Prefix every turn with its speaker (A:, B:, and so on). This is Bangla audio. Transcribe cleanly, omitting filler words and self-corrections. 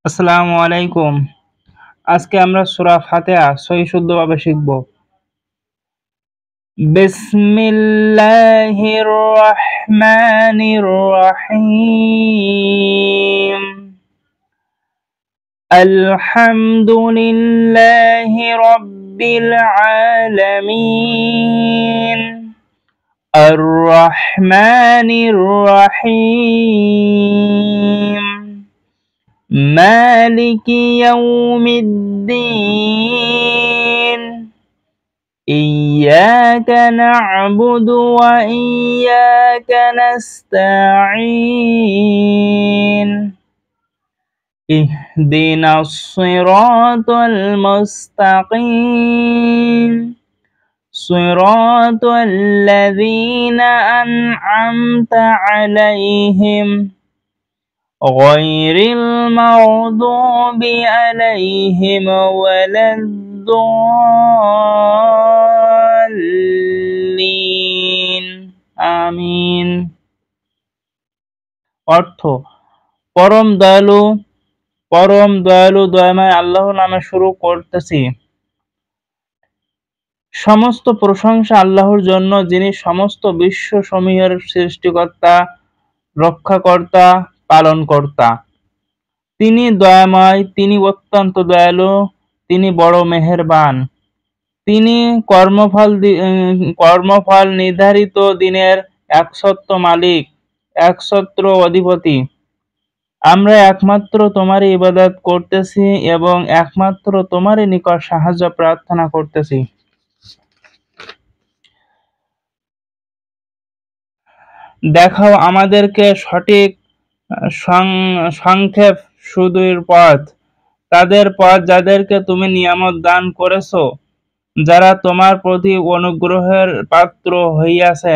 A: আসসালামু আলাইকুম। আজকে আমরা সূরা ফাতিহা সহি শুদ্ধভাবে শিখব। বিসমিল্লাহির রহমানির রহিম। আলহামদুলিল্লাহি রাব্বিল আলামিন। আর রহমানির রহিম। মালিকি ইয়াউমিদ্দিন। إياك نعبد وإياك نستعين اهدنا الصراط المستقيم صراط الذين أنعمت عليهم غير المغضوب عليهم ولا الضالين আমিন। অর্থ পরম দয়ালু দয়াময় আল্লাহর নামে শুরু করতেছি। সমস্ত প্রশংসা আল্লাহর জন্য, যিনি সমস্ত বিশ্ব সমূহের সৃষ্টিকর্তা, রক্ষাকর্তা, পালনকর্তা। তিনি দয়াময়, তিনি অত্যন্ত দয়ালু, তিনি বড় মেহেরবান। তিনি কর্মফল নির্ধারিত দিনের একছত্র মালিক, একছত্র অধিপতি। আমরা একমাত্র তোমারই ইবাদত করতেছি এবং একমাত্র তোমারই নিকট সাহায্য প্রার্থনা করতেছি। দেখাও আমাদেরকে সঠিক সংক্ষেপ সুদূর পথ, তাদের পথ যাদেরকে তুমি নিয়ামত দান করেছ, যারা তোমার প্রতি অনুগ্রহের পাত্র হইয়াছেন।